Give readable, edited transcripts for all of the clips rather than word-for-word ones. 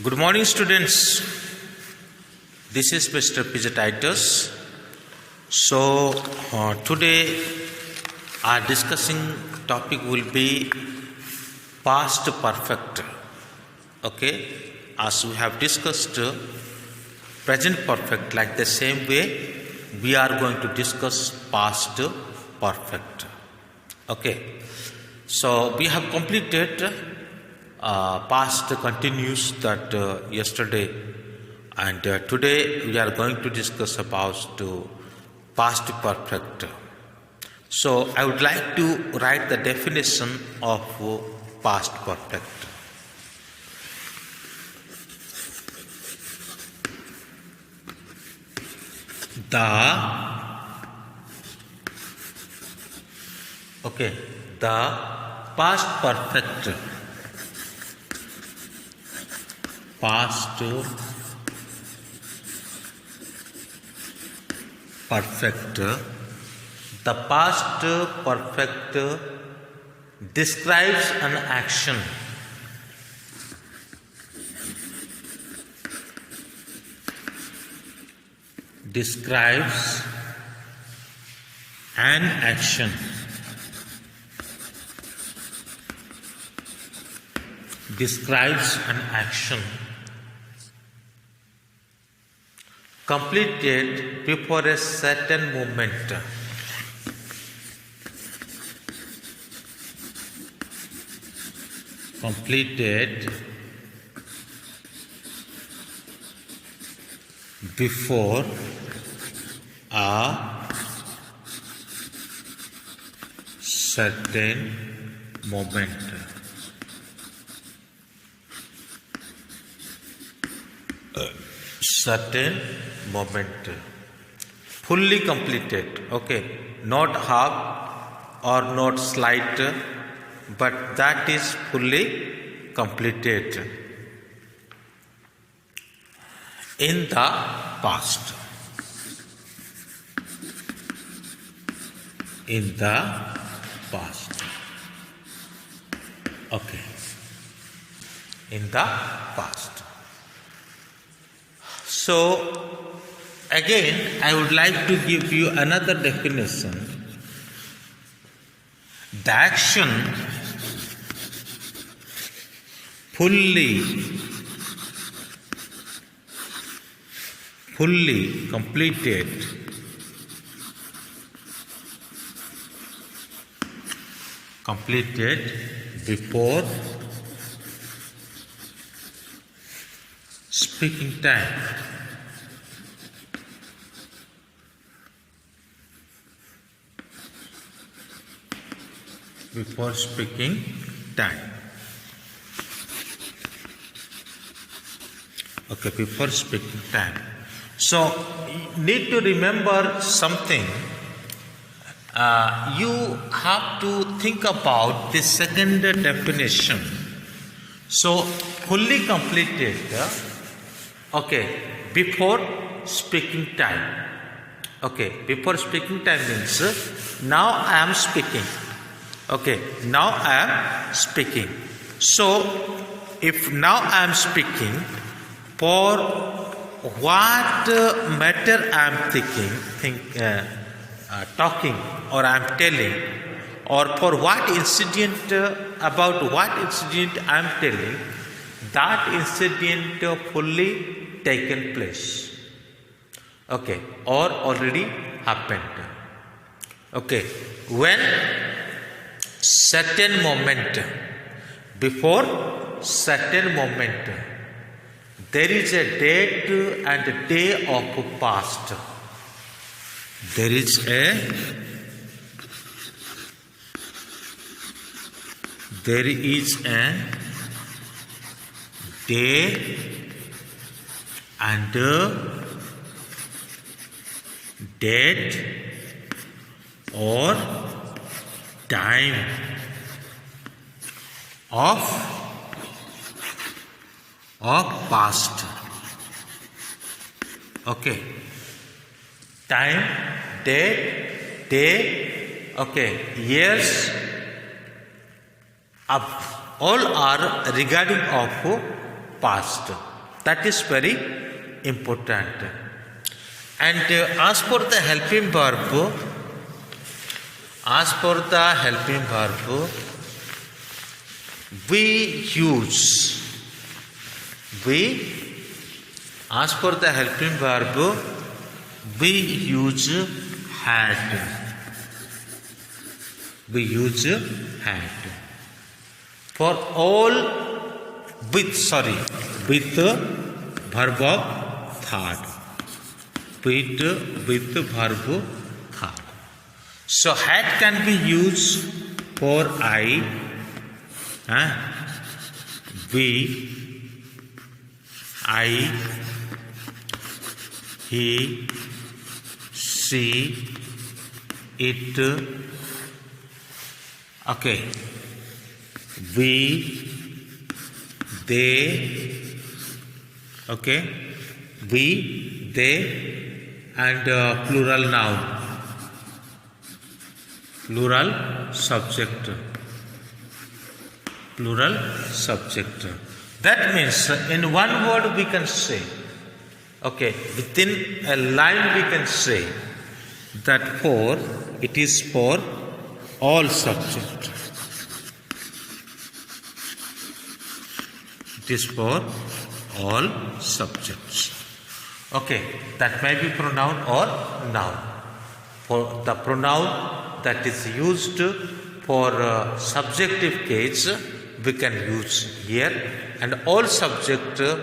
Good morning, students. This is Mr. P.J. Titus. Today our discussing topic will be past perfect. Okay, as we have discussed present perfect, like the same way we are going to discuss past perfect. Okay, so we have completed past continuous that yesterday, and today we are going to discuss about past perfect. So I would like to write the definition of past perfect. The past perfect. Past perfect. The past perfect describes an action. Describes an action. Describes an action completed before a certain moment. Completed before a certain moment. Certain moment. Fully completed. Okay, not half or not slight, but that is fully completed in the past. In the past. Okay. In the past. So, again, I would like to give you another definition. The action fully completed before speaking time. Before speaking time. Okay, before speaking time. So, you need to remember something. You have to think about the second definition. So, fully completed, before speaking time. Okay, before speaking time means now I am speaking. Okay, now I am speaking. So, if now I am speaking, for what matter I am talking or I am telling, or for what incident, about what incident I am telling, that incident fully taken place. Okay, or already happened. Okay, when certain moment, before certain moment, there is a date and a day of past. There is a day and a date or time of past. Okay, time, date, day, years, all are regarding of past. That is very important. And as for the helping verb, we use had. We use had. For all with verb of third. With verb third. So had can be used for I, we, I, he, she, it, okay, we, they, okay, we, they, and plural noun, plural subject. That means in one word we can say, okay, within a line we can say that it is for all subject. It is for all subjects. Okay, that may be pronoun or noun. For the pronoun that is used for subjective case, we can use here, and all subject and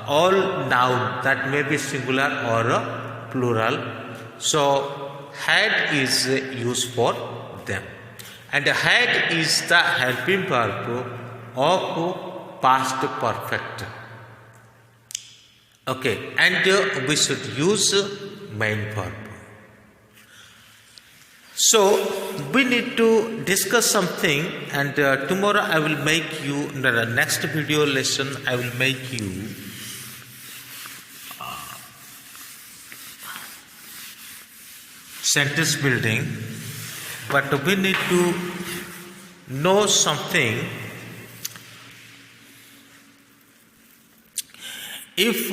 all noun that may be singular or plural. So had is used for them, and had is the helping verb of past perfect. Okay, and we should use main verb. So we need to discuss something, and tomorrow I will make you, in the next video lesson I will make you sentence building, but we need to know something. If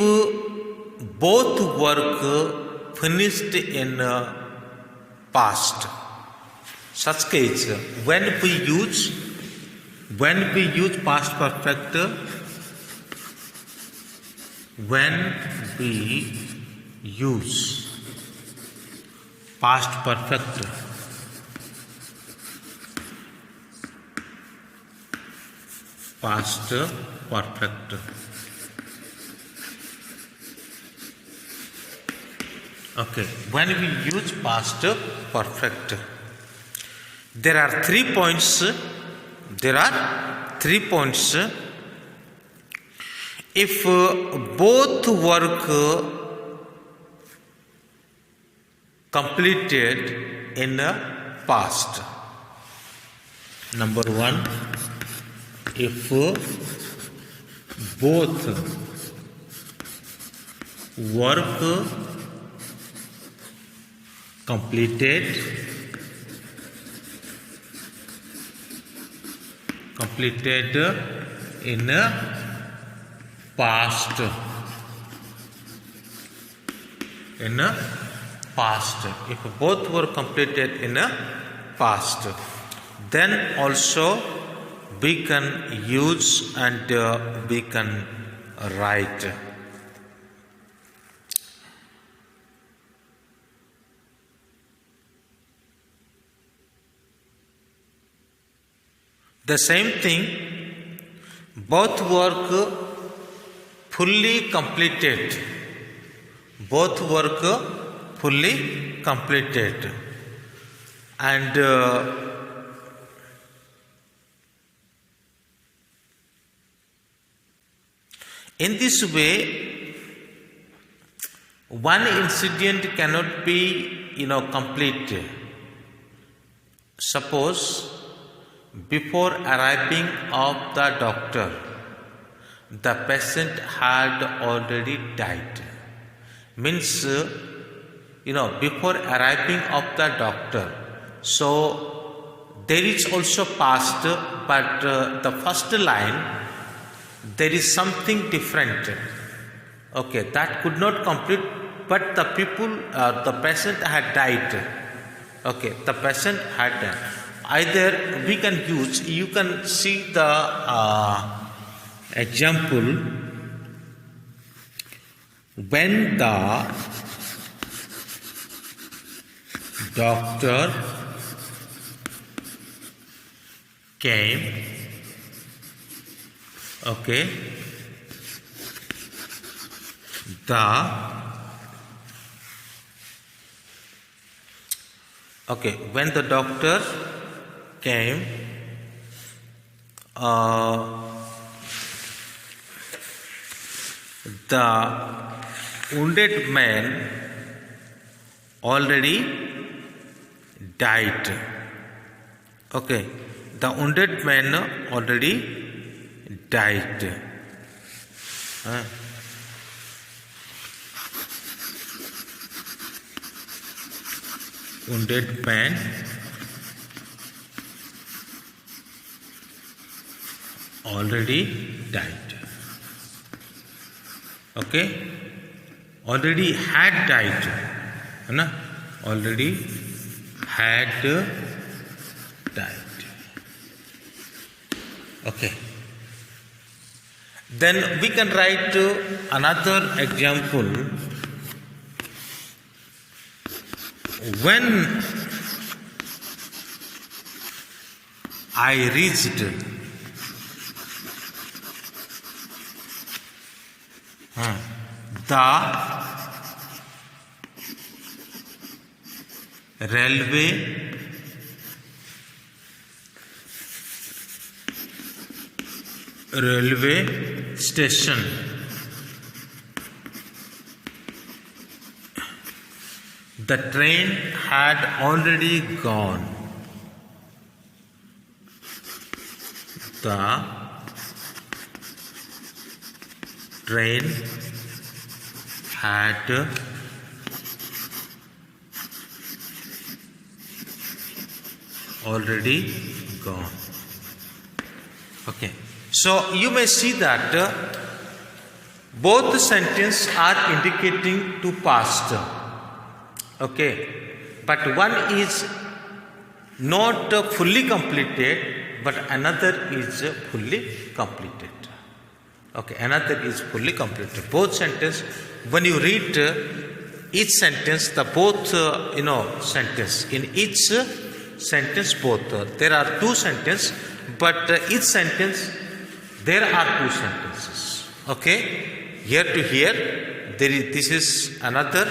both work finished in past, such case when we use past perfect, when we use past perfect, okay, when we use past perfect, there are 3 points. If both work completed in past. Number 1, if both work completed in past. If both were completed in past, then also we can use and we can write. The same thing, both work fully completed. And in this way, one incident cannot be, complete. Suppose before arriving of the doctor, the patient had already died. Means, before arriving of the doctor, so there is also past, but the first line there is something different. Okay, that could not complete, but the patient had died. Okay, the patient had died. Either we can use, you can see the example, when the doctor came, okay, when the doctor came, the wounded man already died. Okay, the wounded man already died. Wounded man already died. Okay, already had died, na? Already had died. Okay. Then we can write another example. When I reached the railway station, the train had already gone. The train had already gone. Okay. So you may see that both the sentences are indicating to past. Okay. But one is not fully completed, but another is fully completed. Okay, another is fully completed. Both sentences, when you read each sentence, the both sentence, in each sentence both, there are two sentences, but each sentence there are two sentences. Okay, here to here, this is another,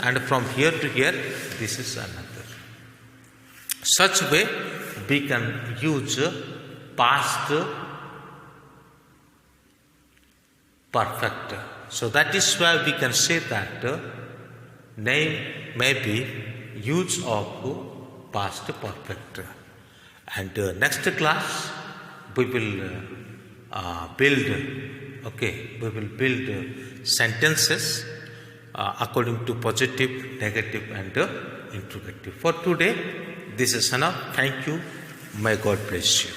and from here to here, this is another. Such way we can use past perfect. So that is why we can say that name may be use of past perfect. And next class we will build sentences according to positive, negative and interrogative. For today, this is enough. Thank you. May God bless you.